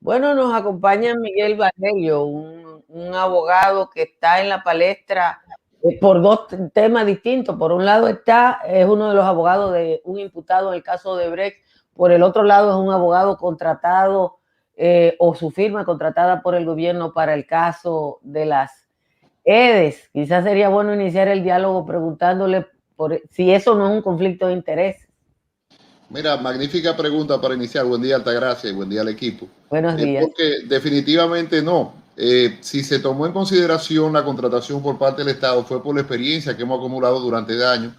Bueno, nos acompaña Miguel Valerio, un abogado que está en la palestra por dos temas distintos. Por un lado es uno de los abogados de un imputado en el caso de Brecht. Por el otro lado es un abogado contratado o su firma contratada por el gobierno para el caso de las EDES. Quizás sería bueno iniciar el diálogo preguntándole si eso no es un conflicto de interés. Mira, magnífica pregunta para iniciar. Buen día, Altagracia, y buen día al equipo. Buenos días. Porque definitivamente no. Si se tomó en consideración la contratación por parte del Estado, fue por la experiencia que hemos acumulado durante años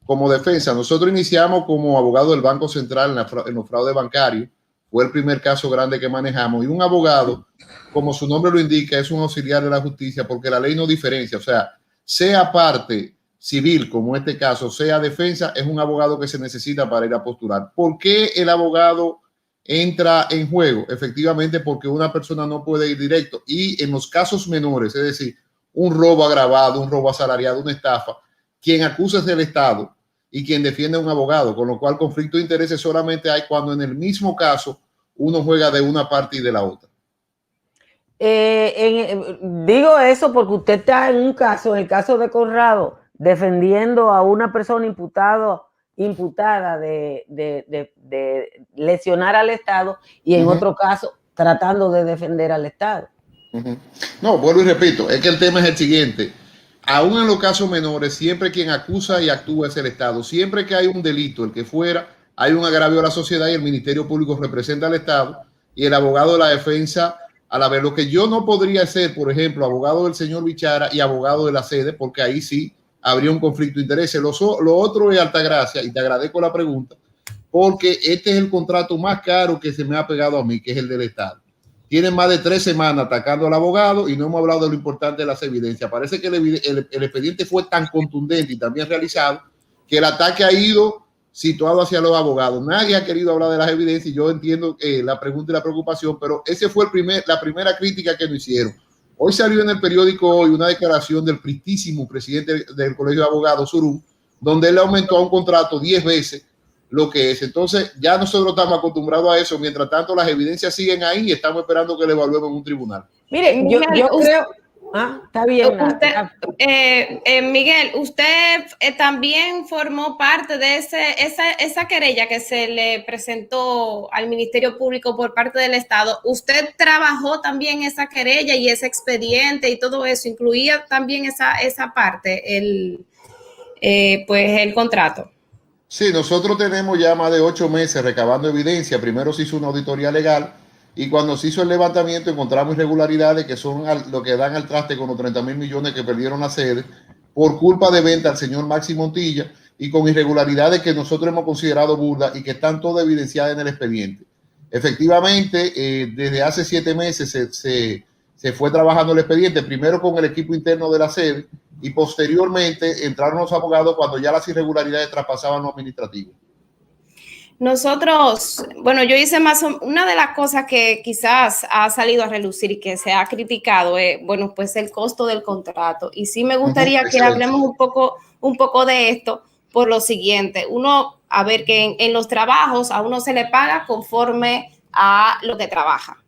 como defensa. Nosotros iniciamos como abogado del Banco Central en los fraudes bancarios. Fue el primer caso grande que manejamos. Y un abogado, como su nombre lo indica, es un auxiliar de la justicia porque la ley no diferencia. O sea parte civil, como este caso, sea defensa, es un abogado que se necesita para ir a postular. ¿Por qué el abogado entra en juego? Efectivamente, porque una persona no puede ir directo. Y en los casos menores, es decir, un robo agravado, un robo asalariado, una estafa, quien acusa es el Estado y quien defiende a un abogado, con lo cual conflicto de intereses solamente hay cuando en el mismo caso uno juega de una parte y de la otra. Digo eso porque usted está en un caso, en el caso de Conrado, defendiendo a una persona imputada de lesionar al Estado y en otro caso tratando de defender al Estado. No, vuelvo y repito, es que el tema es el siguiente. Aún en los casos menores, siempre quien acusa y actúa es el Estado. Siempre que hay un delito, el que fuera, hay un agravio a la sociedad y el Ministerio Público representa al Estado y el abogado de la defensa a la vez. Lo que yo no podría ser, por ejemplo, abogado del señor Bichara y abogado de la sede, porque ahí sí habría un conflicto de intereses. Lo otro es Altagracia, y te agradezco la pregunta, porque este es el contrato más caro que se me ha pegado a mí, que es el del Estado. Tienen más de 3 semanas atacando al abogado y no hemos hablado de lo importante de las evidencias. Parece que el expediente fue tan contundente y también realizado que el ataque ha ido situado hacia los abogados. Nadie ha querido hablar de las evidencias y yo entiendo la pregunta y la preocupación, pero ese fue la primera crítica que nos hicieron. Hoy salió en el periódico Hoy una declaración del pristísimo presidente del Colegio de Abogados, Surún, donde él aumentó a un contrato 10 veces lo que es. Entonces ya nosotros estamos acostumbrados a eso. Mientras tanto, las evidencias siguen ahí y estamos esperando que le evaluemos en un tribunal. Mire, yo creo... está bien. Miguel, usted también formó parte de esa querella que se le presentó al Ministerio Público por parte del Estado. ¿Usted trabajó también esa querella y ese expediente y todo eso? ¿Incluía también esa parte, el contrato? Sí, nosotros tenemos ya más de 8 meses recabando evidencia. Primero se hizo una auditoría legal y cuando se hizo el levantamiento encontramos irregularidades que son lo que dan al traste con los 30,000 millones que perdieron la sede por culpa de venta al señor Maxi Montilla y con irregularidades que nosotros hemos considerado burdas y que están todas evidenciadas en el expediente. Efectivamente, desde hace 7 meses se fue trabajando el expediente, primero con el equipo interno de la sede y posteriormente entraron los abogados cuando ya las irregularidades traspasaban lo administrativo. Nosotros, bueno, yo hice una de las cosas que quizás ha salido a relucir y que se ha criticado es, bueno, pues el costo del contrato. Y sí me gustaría que hablemos un poco de esto por lo siguiente. Uno, a ver, que en los trabajos a uno se le paga conforme a lo que trabaja.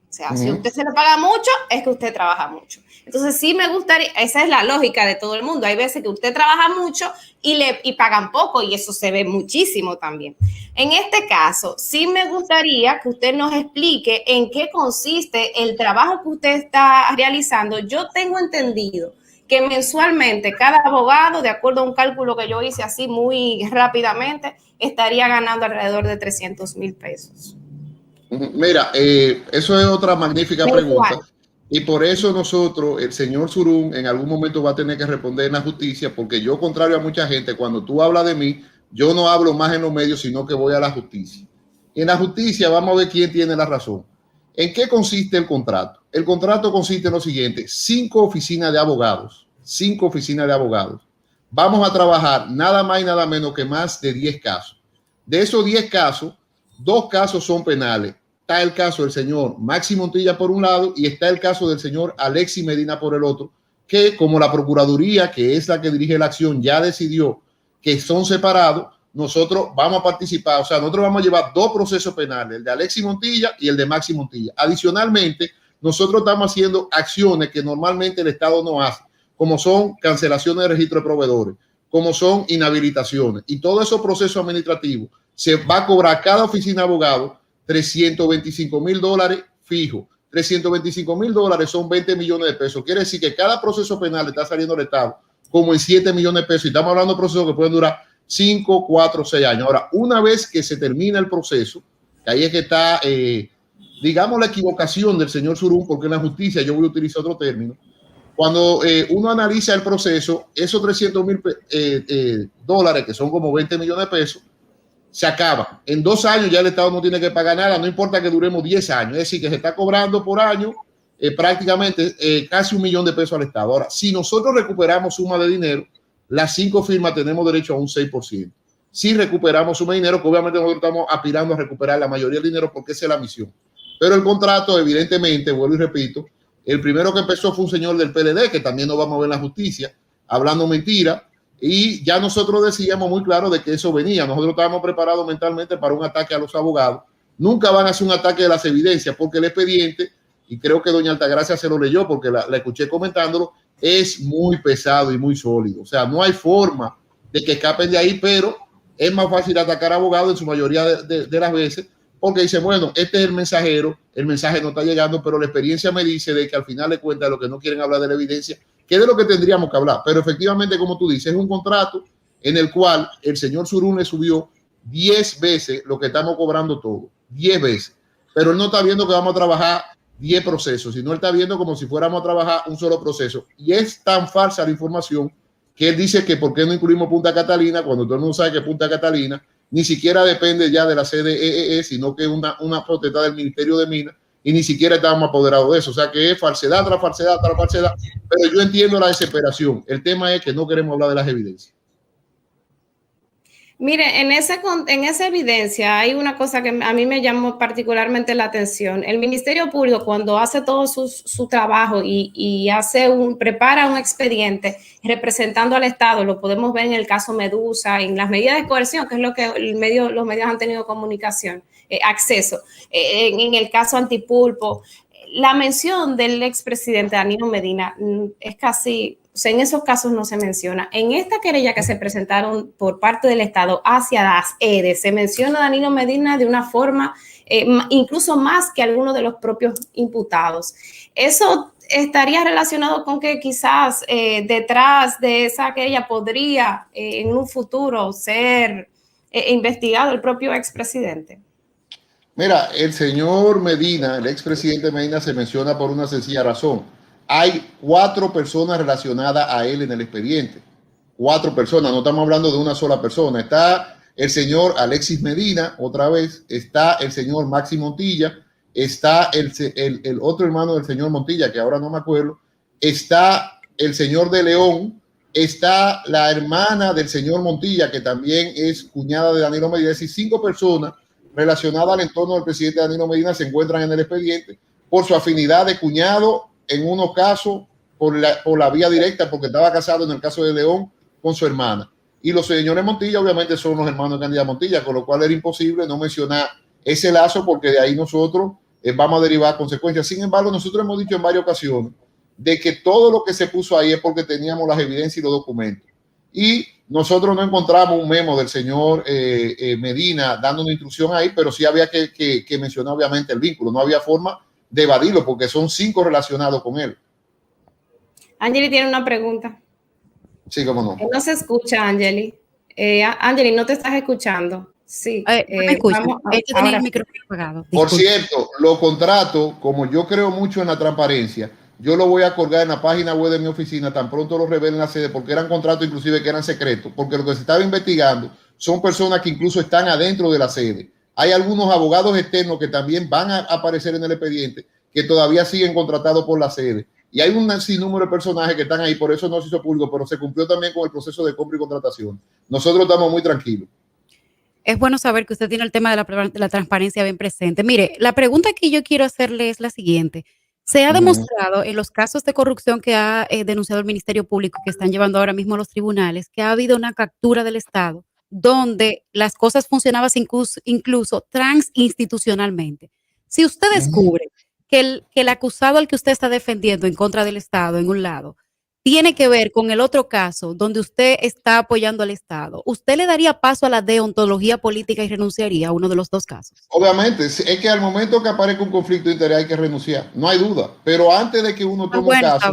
O sea, si a usted se le paga mucho, es que usted trabaja mucho. Entonces, sí me gustaría, esa es la lógica de todo el mundo. Hay veces que usted trabaja mucho y pagan poco y eso se ve muchísimo también. En este caso, sí me gustaría que usted nos explique en qué consiste el trabajo que usted está realizando. Yo tengo entendido que mensualmente cada abogado, de acuerdo a un cálculo que yo hice así muy rápidamente, estaría ganando alrededor de 300,000 pesos. Mira, eso es otra magnífica pregunta. Y por eso nosotros, el señor Surún, en algún momento va a tener que responder en la justicia, porque yo, contrario a mucha gente, cuando tú hablas de mí, yo no hablo más en los medios, sino que voy a la justicia. Y en la justicia vamos a ver quién tiene la razón. ¿En qué consiste el contrato? El contrato consiste en lo siguiente: 5 oficinas de abogados. 5 oficinas de abogados. Vamos a trabajar nada más y nada menos que más de 10 casos. De esos 10 casos, 2 casos son penales. Está el caso del señor Maxi Montilla por un lado y está el caso del señor Alexis Medina por el otro, que como la Procuraduría, que es la que dirige la acción, ya decidió que son separados, nosotros vamos a participar, o sea, nosotros vamos a llevar 2 procesos penales, el de Alexis Montilla y el de Maxi Montilla. Adicionalmente, nosotros estamos haciendo acciones que normalmente el Estado no hace, como son cancelaciones de registro de proveedores, como son inhabilitaciones, y todos esos procesos administrativos se va a cobrar cada oficina de abogado $325,000 fijo. $325,000 son 20 millones de pesos. Quiere decir que cada proceso penal está saliendo al Estado como en 7 millones de pesos. Y estamos hablando de procesos que pueden durar 5, 4, 6 años. Ahora, una vez que se termina el proceso, que ahí es que está, digamos, la equivocación del señor Surún, porque en la justicia yo voy a utilizar otro término. Cuando uno analiza el proceso, esos $300,000, que son como 20 millones de pesos, se acaba. En 2 años ya el Estado no tiene que pagar nada, no importa que duremos 10 años. Es decir, que se está cobrando por año prácticamente casi $1 millón de pesos al Estado. Ahora, si nosotros recuperamos suma de dinero, las 5 firmas tenemos derecho a un 6%. Si recuperamos suma de dinero, que obviamente nosotros estamos aspirando a recuperar la mayoría del dinero porque esa es la misión. Pero el contrato, evidentemente, vuelvo y repito, el primero que empezó fue un señor del PLD, que también nos vamos a ver en la justicia, hablando mentira. Y ya nosotros decíamos muy claro de que eso venía. Nosotros estábamos preparados mentalmente para un ataque a los abogados. Nunca van a hacer un ataque de las evidencias, porque el expediente, y creo que doña Altagracia se lo leyó porque la escuché comentándolo, es muy pesado y muy sólido. O sea, no hay forma de que escapen de ahí, pero es más fácil atacar a abogados en su mayoría de las veces, porque dice, bueno, este es el mensajero, el mensaje no está llegando, pero la experiencia me dice de que al final de cuentas lo que no quieren hablar de la evidencia, que es de lo que tendríamos que hablar. Pero efectivamente, como tú dices, es un contrato en el cual el señor Surún le subió 10 veces lo que estamos cobrando todo, 10 veces. Pero él no está viendo que vamos a trabajar 10 procesos, sino él está viendo como si fuéramos a trabajar un solo proceso. Y es tan falsa la información que él dice que por qué no incluimos Punta Catalina, cuando todo el mundo sabe que Punta Catalina ni siquiera depende ya de la CDEE, sino que es una potestad del Ministerio de Minas, y ni siquiera estábamos apoderados de eso. O sea que es falsedad tras falsedad tras falsedad. Pero yo entiendo la desesperación. El tema es que no queremos hablar de las evidencias. Mire, en esa evidencia hay una cosa que a mí me llamó particularmente la atención. El Ministerio Público, cuando hace todo su trabajo y prepara un expediente representando al Estado, lo podemos ver en el caso Medusa, en las medidas de coerción, que es lo que los medios han tenido comunicación, acceso, en el caso Antipulpo. La mención del expresidente Danilo Medina es casi... O sea, en esos casos no se menciona. En esta querella que se presentaron por parte del Estado hacia las EDE, se menciona a Danilo Medina de una forma incluso más que algunos de los propios imputados. ¿Eso estaría relacionado con que quizás detrás de esa querella podría en un futuro ser investigado el propio expresidente? Mira, el señor Medina, el expresidente Medina, se menciona por una sencilla razón. Hay 4 personas relacionadas a él en el expediente. 4 personas, no estamos hablando de una sola persona. Está el señor Alexis Medina, otra vez, está el señor Maxi Montilla, está el otro hermano del señor Montilla, que ahora no me acuerdo, está el señor de León, está la hermana del señor Montilla, que también es cuñada de Danilo Medina. Es decir, 5 personas relacionadas al entorno del presidente Danilo Medina se encuentran en el expediente por su afinidad de cuñado, en unos casos por la vía directa, porque estaba casado en el caso de León con su hermana. Y los señores Montilla obviamente son los hermanos de Candida Montilla, con lo cual era imposible no mencionar ese lazo, porque de ahí nosotros vamos a derivar consecuencias. Sin embargo, nosotros hemos dicho en varias ocasiones de que todo lo que se puso ahí es porque teníamos las evidencias y los documentos. Y nosotros no encontramos un memo del señor Medina dando una instrucción ahí, pero sí había que mencionar obviamente el vínculo. No había forma de evadirlo porque son 5 relacionados con él. Angeli tiene una pregunta. Sí, cómo no. No se escucha, Angeli. Angeli, no te estás escuchando. Sí. El micrófono apagado. Por cierto, los contratos, como yo creo mucho en la transparencia, yo lo voy a colgar en la página web de mi oficina tan pronto lo revelen la sede, porque eran contratos inclusive que eran secretos, porque lo que se estaba investigando son personas que incluso están adentro de la sede. Hay algunos abogados externos que también van a aparecer en el expediente que todavía siguen contratados por la sede. Y hay un sinnúmero de personajes que están ahí, por eso no se hizo público, pero se cumplió también con el proceso de compra y contratación. Nosotros estamos muy tranquilos. Es bueno saber que usted tiene el tema de la transparencia bien presente. Mire, la pregunta que yo quiero hacerle es la siguiente. Se ha demostrado en los casos de corrupción que ha denunciado el Ministerio Público, que están llevando ahora mismo a los tribunales, que ha habido una captura del Estado donde las cosas funcionaban incluso transinstitucionalmente. Si usted descubre que el acusado al que usted está defendiendo en contra del Estado, en un lado, tiene que ver con el otro caso donde usted está apoyando al Estado, ¿usted le daría paso a la deontología política y renunciaría a uno de los dos casos? Obviamente, es que al momento que aparezca un conflicto de interés hay que renunciar, no hay duda, pero antes de que uno tome un caso,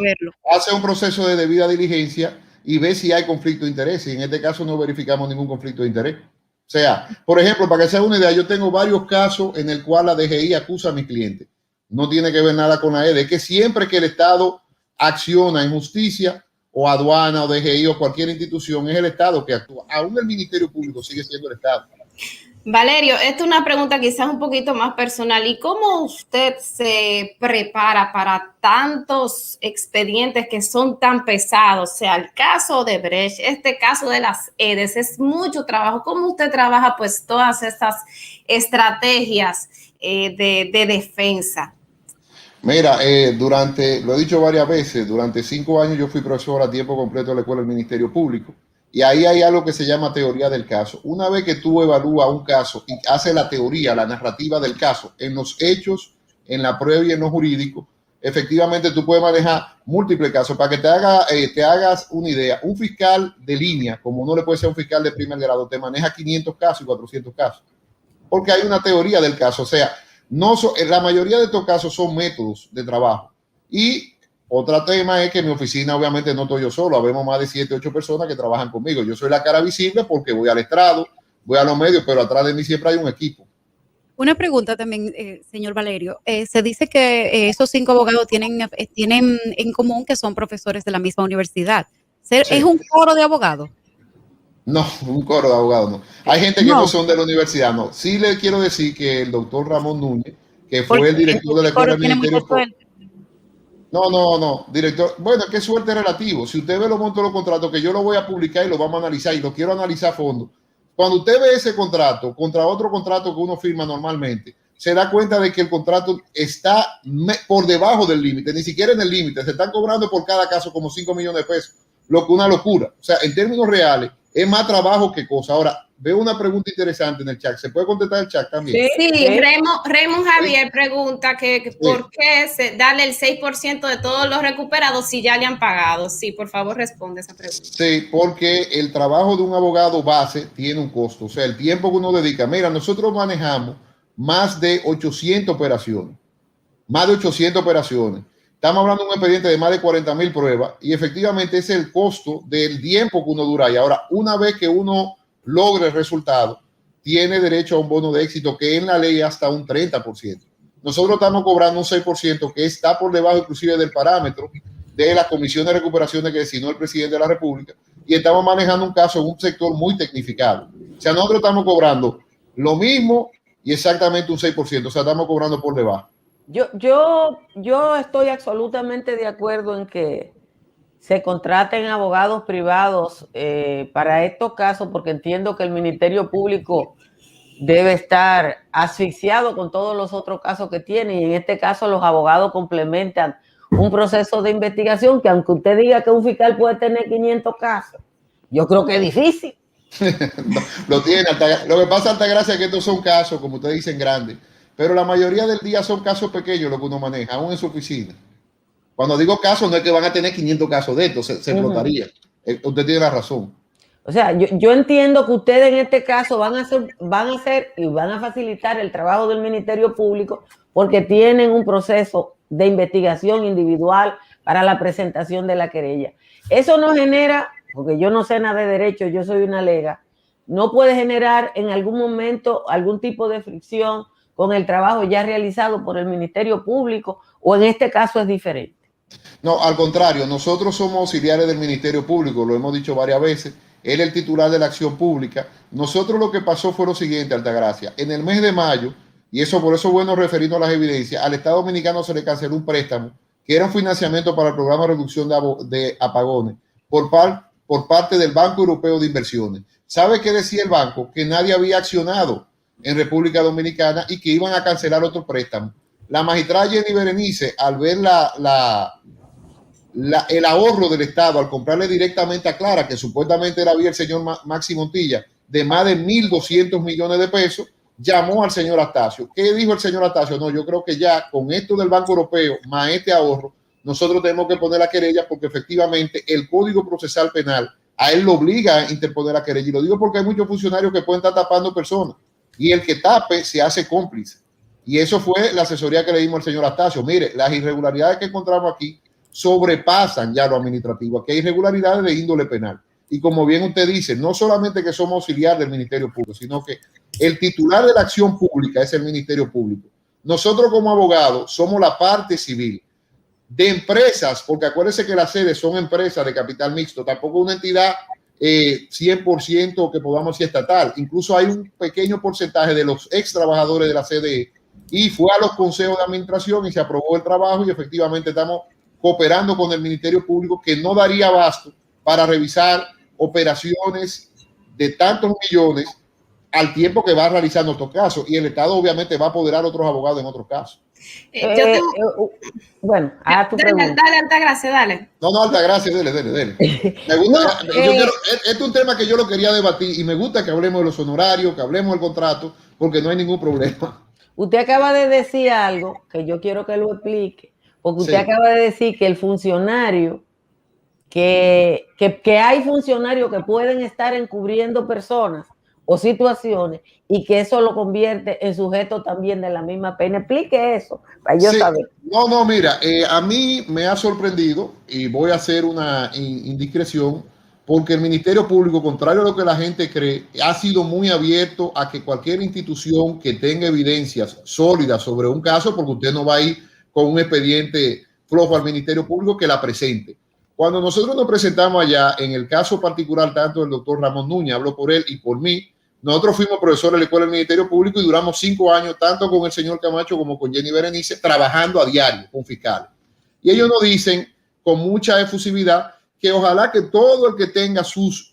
hace un proceso de debida diligencia y ve si hay conflicto de interés, y en este caso no verificamos ningún conflicto de interés. O sea, por ejemplo, para que se haga una idea, yo tengo varios casos en el cual la DGI acusa a mi cliente. No tiene que ver nada con la EDE, es que siempre que el Estado acciona en justicia o aduana o DGI o cualquier institución, es el Estado que actúa. Aún el Ministerio Público sigue siendo el Estado. Valerio, esta es una pregunta quizás un poquito más personal. ¿Y cómo usted se prepara para tantos expedientes que son tan pesados? O sea, el caso de Brecht, este caso de las EDES, es mucho trabajo. ¿Cómo usted trabaja pues todas estas estrategias de defensa? Mira, lo he dicho varias veces, durante 5 años yo fui profesor a tiempo completo de la Escuela del Ministerio Público. Y ahí hay algo que se llama teoría del caso. Una vez que tú evalúas un caso y haces la teoría, la narrativa del caso, en los hechos, en la prueba y en lo jurídico, efectivamente tú puedes manejar múltiples casos. Para que te hagas una idea, un fiscal de línea, como uno le puede ser un fiscal de primer grado, te maneja 500 casos y 400 casos. Porque hay una teoría del caso. O sea, la mayoría de estos casos son métodos de trabajo. Y otro tema es que en mi oficina obviamente no estoy yo solo, habemos más de 7, 8 personas que trabajan conmigo. Yo soy la cara visible porque voy al estrado, voy a los medios, pero atrás de mí siempre hay un equipo. Una pregunta también, señor Valerio. Se dice que esos 5 abogados tienen en común que son profesores de la misma universidad. Sí. ¿Es un coro de abogados? No, un coro de abogados no. Hay gente que no son de la universidad, no. Sí le quiero decir que el doctor Ramón Núñez, que fue el director de la Escuela del Ministerio Público. No, director. Bueno, qué suerte relativo. Si usted ve los montos de los contratos, que yo lo voy a publicar y lo vamos a analizar y lo quiero analizar a fondo. Cuando usted ve ese contrato contra otro contrato que uno firma normalmente, se da cuenta de que el contrato está por debajo del límite, ni siquiera en el límite. Se están cobrando por cada caso como 5 millones de pesos, lo que una locura. O sea, en términos reales, es más trabajo que cosa. Ahora, veo una pregunta interesante en el chat. ¿Se puede contestar el chat también? Sí, Raymond Javier pregunta que por qué darle el 6% de todos los recuperados si ya le han pagado. Sí, por favor, responde esa pregunta. Sí, porque el trabajo de un abogado base tiene un costo. O sea, el tiempo que uno dedica. Mira, nosotros manejamos más de 800 operaciones. Más de 800 operaciones. Estamos hablando de un expediente de más de 40,000 pruebas y efectivamente es el costo del tiempo que uno dura ahí. Ahora, una vez que uno logre el resultado, tiene derecho a un bono de éxito que en la ley hasta un 30%. Nosotros estamos cobrando un 6% que está por debajo inclusive del parámetro de las comisiones de recuperaciones que designó el presidente de la República y estamos manejando un caso en un sector muy tecnificado. O sea, nosotros estamos cobrando lo mismo y exactamente un 6%. O sea, estamos cobrando por debajo. Yo estoy absolutamente de acuerdo en que se contraten abogados privados para estos casos, porque entiendo que el Ministerio Público debe estar asfixiado con todos los otros casos que tiene, y en este caso los abogados complementan un proceso de investigación que, aunque usted diga que un fiscal puede tener 500 casos, yo creo que es difícil. Lo tiene. Lo que pasa, Altagracia, es que estos son casos, como ustedes dicen, grandes. Pero la mayoría del día son casos pequeños lo que uno maneja, aún en su oficina. Cuando digo casos, no es que van a tener 500 casos de estos, se explotaría. Usted tiene la razón. O sea, yo entiendo que ustedes en este caso van a hacer y van a facilitar el trabajo del Ministerio Público porque tienen un proceso de investigación individual para la presentación de la querella. Eso no genera, porque yo no sé nada de derecho, yo soy una lega, no puede generar en algún momento algún tipo de fricción con el trabajo ya realizado por el Ministerio Público, o en este caso es diferente. No, al contrario, nosotros somos auxiliares del Ministerio Público, lo hemos dicho varias veces, él es el titular de la acción pública. Nosotros lo que pasó fue lo siguiente, Altagracia, en el mes de mayo, y eso por eso es bueno referirnos a las evidencias, al Estado Dominicano se le canceló un préstamo que era un financiamiento para el programa de reducción de apagones por parte del Banco Europeo de Inversiones. ¿Sabe qué decía el banco? Que nadie había accionado en República Dominicana y que iban a cancelar otro préstamo. La magistrada Jenny Berenice, al ver el ahorro del Estado, al comprarle directamente a Clara, que supuestamente era el señor Maxi Montilla, de más de 1.200 millones de pesos, llamó al señor Astacio. ¿Qué dijo el señor Astacio? No, yo creo que ya con esto del Banco Europeo, más este ahorro, nosotros tenemos que poner la querella porque efectivamente el Código Procesal Penal a él lo obliga a interponer la querella. Y lo digo porque hay muchos funcionarios que pueden estar tapando personas y el que tape se hace cómplice. Y eso fue la asesoría que le dimos al señor Astacio. Mire, las irregularidades que encontramos aquí sobrepasan ya lo administrativo. Aquí hay irregularidades de índole penal. Y como bien usted dice, no solamente que somos auxiliar del Ministerio Público, sino que el titular de la acción pública es el Ministerio Público. Nosotros como abogados somos la parte civil de empresas, porque acuérdense que las sedes son empresas de capital mixto, tampoco una entidad 100% que podamos decir estatal. Incluso hay un pequeño porcentaje de los ex trabajadores de la CDE y fue a los consejos de administración y se aprobó el trabajo y efectivamente estamos cooperando con el Ministerio Público que no daría abasto para revisar operaciones de tantos millones al tiempo que va realizando estos casos y el Estado obviamente va a apoderar a otros abogados en otros casos. Bueno, a tu dale, Altagracia, dale. No, Altagracia, dele. Me gusta, este es un tema que yo lo quería debatir y me gusta que hablemos de los honorarios, que hablemos del contrato, porque no hay ningún problema. Usted acaba de decir algo que yo quiero que lo explique, porque usted acaba de decir que el funcionario, que hay funcionarios que pueden estar encubriendo personas o situaciones y que eso lo convierte en sujeto también de la misma pena. Explique eso, para yo saber. No, mira, a mí me ha sorprendido y voy a hacer una indiscreción porque el Ministerio Público, contrario a lo que la gente cree, ha sido muy abierto a que cualquier institución que tenga evidencias sólidas sobre un caso, porque usted no va a ir con un expediente flojo al Ministerio Público, que la presente. Cuando nosotros nos presentamos allá, en el caso particular tanto del doctor Ramón Núñez, hablo por él y por mí, nosotros fuimos profesores de la Escuela del Ministerio Público y duramos 5 años, tanto con el señor Camacho como con Jenny Berenice, trabajando a diario con fiscales. Y ellos nos dicen con mucha efusividad que ojalá que todo el que tenga sus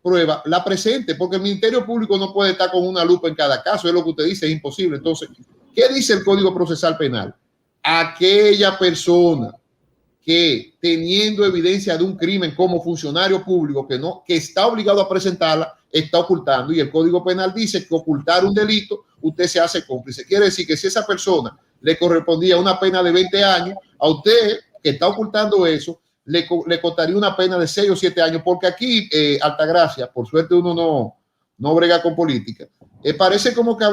pruebas la presente, porque el Ministerio Público no puede estar con una lupa en cada caso, es lo que usted dice, es imposible. Entonces, ¿qué dice el Código Procesal Penal? Aquella persona que teniendo evidencia de un crimen como funcionario público que está obligado a presentarla, está ocultando. Y el Código Penal dice que ocultar un delito, usted se hace cómplice. Quiere decir que si esa persona le correspondía una pena de 20 años, a usted que está ocultando eso, le costaría una pena de 6 o 7 años. Porque aquí, Altagracia, por suerte uno no brega con política, parece como que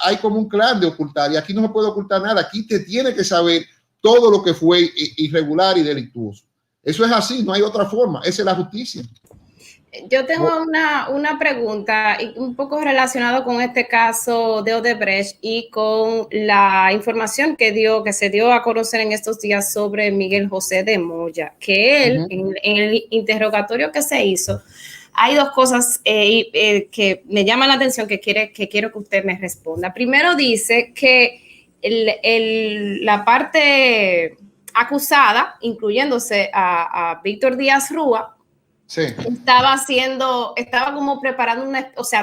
hay como un clan de ocultar y aquí no se puede ocultar nada. Aquí te tiene que saber todo lo que fue irregular y delictuoso. Eso es así, no hay otra forma. Esa es la justicia. Yo tengo una pregunta un poco relacionado con este caso de Odebrecht y con la información que se dio a conocer en estos días sobre Miguel José de Moya, que él, en el interrogatorio que se hizo, hay dos cosas que me llaman la atención que quiero que usted me responda. Primero dice que la parte acusada, incluyéndose a Víctor Díaz Rúa, sí, estaba como preparando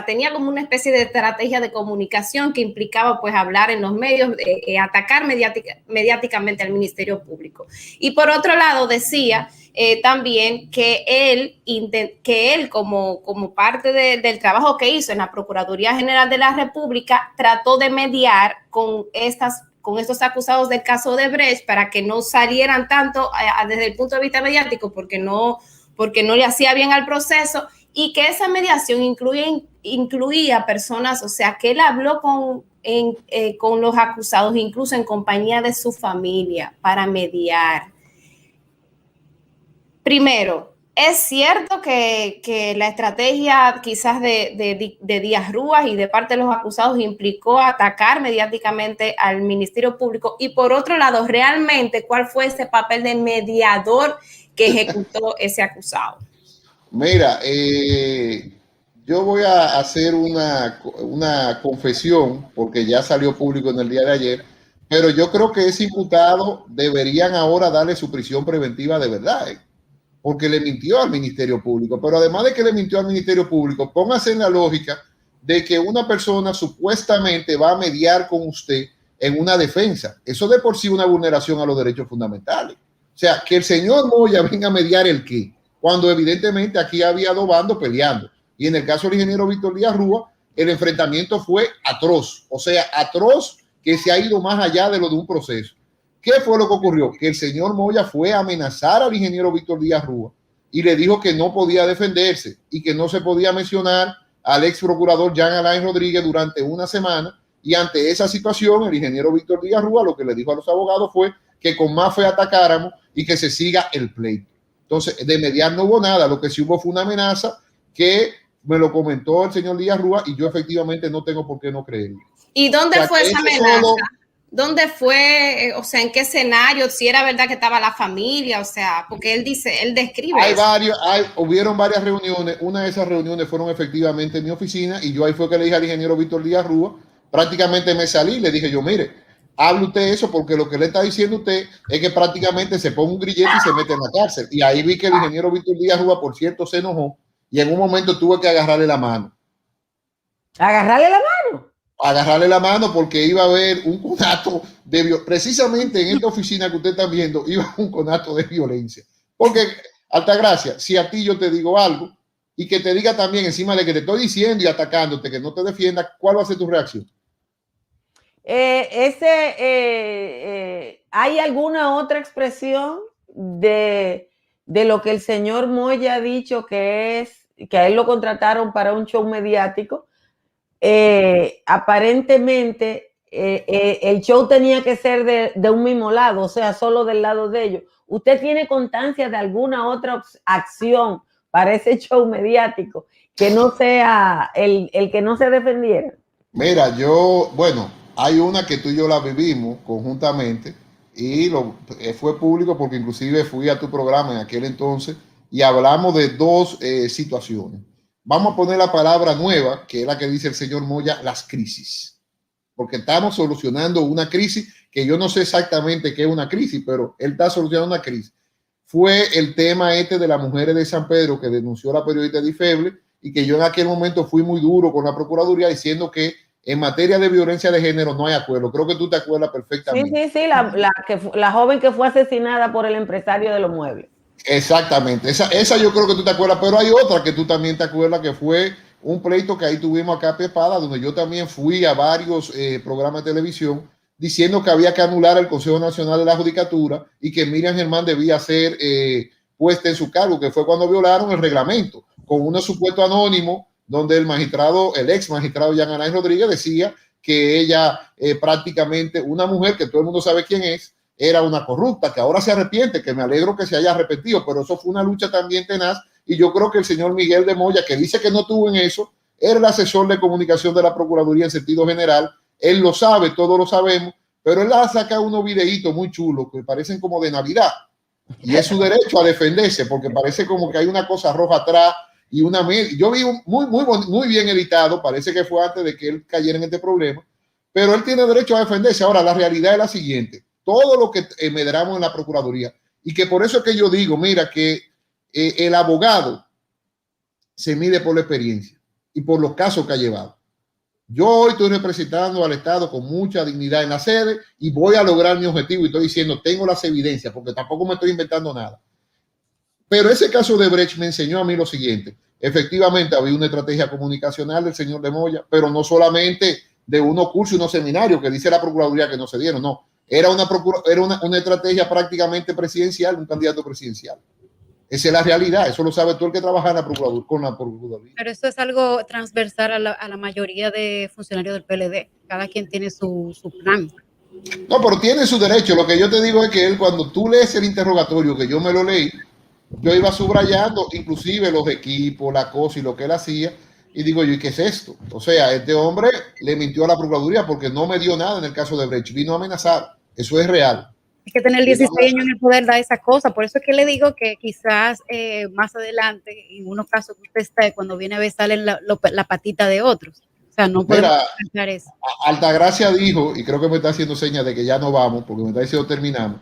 tenía como una especie de estrategia de comunicación que implicaba pues hablar en los medios, atacar mediáticamente al Ministerio Público. Y por otro lado decía también que él como parte del trabajo que hizo en la Procuraduría General de la República trató de mediar con estos acusados del caso Odebrecht para que no salieran tanto desde el punto de vista mediático porque no le hacía bien al proceso, y que esa mediación incluía personas, o sea, que él habló con los acusados, incluso en compañía de su familia, para mediar. Primero, es cierto que la estrategia quizás de Díaz Rúa y de parte de los acusados implicó atacar mediáticamente al Ministerio Público, y por otro lado, realmente, ¿cuál fue ese papel de mediador que ejecutó ese acusado? Mira, yo voy a hacer una confesión, porque ya salió público en el día de ayer, pero yo creo que ese imputado deberían ahora darle su prisión preventiva de verdad, porque le mintió al Ministerio Público. Pero además de que le mintió al Ministerio Público, póngase en la lógica de que una persona supuestamente va a mediar con usted en una defensa. Eso de por sí una vulneración a los derechos fundamentales. O sea, que el señor Moya venga a mediar el qué, cuando evidentemente aquí había dos bandos peleando. Y en el caso del ingeniero Víctor Díaz Rúa, el enfrentamiento fue atroz, o sea, atroz, que se ha ido más allá de lo de un proceso. ¿Qué fue lo que ocurrió? Que el señor Moya fue a amenazar al ingeniero Víctor Díaz Rúa y le dijo que no podía defenderse y que no se podía mencionar al ex procurador Jean Alain Rodríguez durante una semana. Y ante esa situación, el ingeniero Víctor Díaz Rúa lo que le dijo a los abogados fue que con más fe atacáramos y que se siga el pleito. Entonces, de mediar no hubo nada, lo que sí hubo fue una amenaza que me lo comentó el señor Díaz Rúa y yo efectivamente no tengo por qué no creerlo. ¿Y dónde fue esa amenaza? ¿Dónde fue? O sea, ¿en qué escenario? Si era verdad que estaba la familia, o sea, porque él dice, él describe hubieron varias reuniones. Una de esas reuniones fueron efectivamente en mi oficina y yo ahí fue que le dije al ingeniero Víctor Díaz Rúa, prácticamente me salí, le dije yo, mire, hable usted eso porque lo que le está diciendo usted es que prácticamente se pone un grillete y se mete en la cárcel. Y ahí vi que el ingeniero Víctor Díaz Rúa, por cierto, se enojó y en un momento tuve que agarrarle la mano. ¿Agarrarle la mano? Agarrarle la mano porque iba a haber un conato de violencia. Precisamente en esta oficina que usted está viendo, iba un conato de violencia. Porque, Altagracia, si a ti yo te digo algo y que te diga también encima de que te estoy diciendo y atacándote que no te defienda, ¿cuál va a ser tu reacción? ¿Hay alguna otra expresión de lo que el señor Moya ha dicho que a él lo contrataron para un show mediático? Aparentemente el show tenía que ser de un mismo lado, o sea, solo del lado de ellos. ¿Usted tiene constancia de alguna otra acción para ese show mediático que no sea el que no se defendiera? Mira, hay una que tú y yo la vivimos conjuntamente y fue público porque inclusive fui a tu programa en aquel entonces y hablamos de dos situaciones. Vamos a poner la palabra nueva, que es la que dice el señor Moya, las crisis. Porque estamos solucionando una crisis que yo no sé exactamente qué es una crisis, pero él está solucionando una crisis. Fue el tema de las mujeres de San Pedro que denunció la periodista Difeble y que yo en aquel momento fui muy duro con la Procuraduría diciendo que en materia de violencia de género no hay acuerdo. Creo que tú te acuerdas perfectamente. Sí, la joven que fue asesinada por el empresario de los muebles. Exactamente, esa yo creo que tú te acuerdas, pero hay otra que tú también te acuerdas que fue un pleito que ahí tuvimos acá a Pepada, donde yo también fui a varios programas de televisión diciendo que había que anular el Consejo Nacional de la Judicatura y que Miriam Germán debía ser puesta en su cargo, que fue cuando violaron el reglamento, con un supuesto anónimo donde el ex magistrado Jean Alain Rodríguez decía que ella prácticamente, una mujer que todo el mundo sabe quién es, era una corrupta, que ahora se arrepiente, que me alegro que se haya arrepentido, pero eso fue una lucha también tenaz, y yo creo que el señor Miguel de Moya, que dice que no tuvo en eso, era el asesor de comunicación de la Procuraduría en sentido general, él lo sabe, todos lo sabemos, pero él ha sacado unos videitos muy chulos que parecen como de Navidad, y es su derecho a defenderse, porque parece como que hay una cosa roja atrás, y yo vi muy bien editado, parece que fue antes de que él cayera en este problema, pero él tiene derecho a defenderse. Ahora, la realidad es la siguiente: todo lo que medramos en la Procuraduría, y que por eso es que yo digo, mira, que el abogado se mide por la experiencia y por los casos que ha llevado. Yo hoy estoy representando al Estado con mucha dignidad en la sede y voy a lograr mi objetivo y estoy diciendo, tengo las evidencias, porque tampoco me estoy inventando nada. Pero ese caso de Brecht me enseñó a mí lo siguiente: efectivamente había una estrategia comunicacional del señor de Moya, pero no solamente de unos cursos y unos seminarios que dice la Procuraduría que no se dieron, no. Era una estrategia prácticamente presidencial, un candidato presidencial. Esa es la realidad, eso lo sabe todo el que trabaja en la Procuraduría, con la Procuraduría. Pero eso es algo transversal a la mayoría de funcionarios del PLD. Cada quien tiene su plan. No, pero tiene su derecho. Lo que yo te digo es que él, cuando tú lees el interrogatorio, que yo me lo leí, yo iba subrayando inclusive los equipos, la cosa y lo que él hacía, y digo yo, ¿y qué es esto? O sea, este hombre le mintió a la Procuraduría porque no me dio nada en el caso de Brecht, vino a amenazar. Eso es real. Hay que tener 16 años en el poder da esa cosa. Por eso es que le digo que quizás más adelante, en unos casos que usted esté, cuando viene a ver, salen la patita de otros. O sea, no podemos pensar eso. Altagracia dijo, y creo que me está haciendo señas de que ya no vamos, porque me está diciendo terminamos,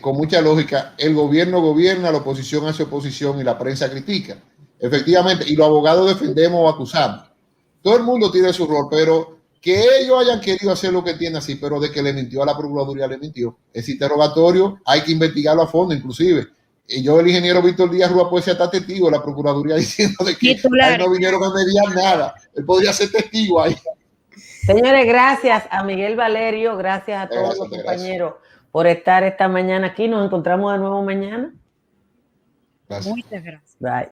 con mucha lógica: el gobierno gobierna, la oposición hace oposición y la prensa critica. Efectivamente, y los abogados defendemos o acusamos. Todo el mundo tiene su rol, pero que ellos hayan querido hacer lo que tienen así, pero de que le mintió a la Procuraduría, le mintió. Ese interrogatorio hay que investigarlo a fondo, inclusive yo, el ingeniero Víctor Díaz Rúa, puede ser hasta testigo de la Procuraduría diciendo de que ahí no vinieron a mediar nada. Él podría ser testigo ahí. Señores, gracias a Miguel Valerio, gracias a todos los compañeros por estar esta mañana aquí. Nos encontramos de nuevo mañana. Gracias. Muchas gracias. Bye.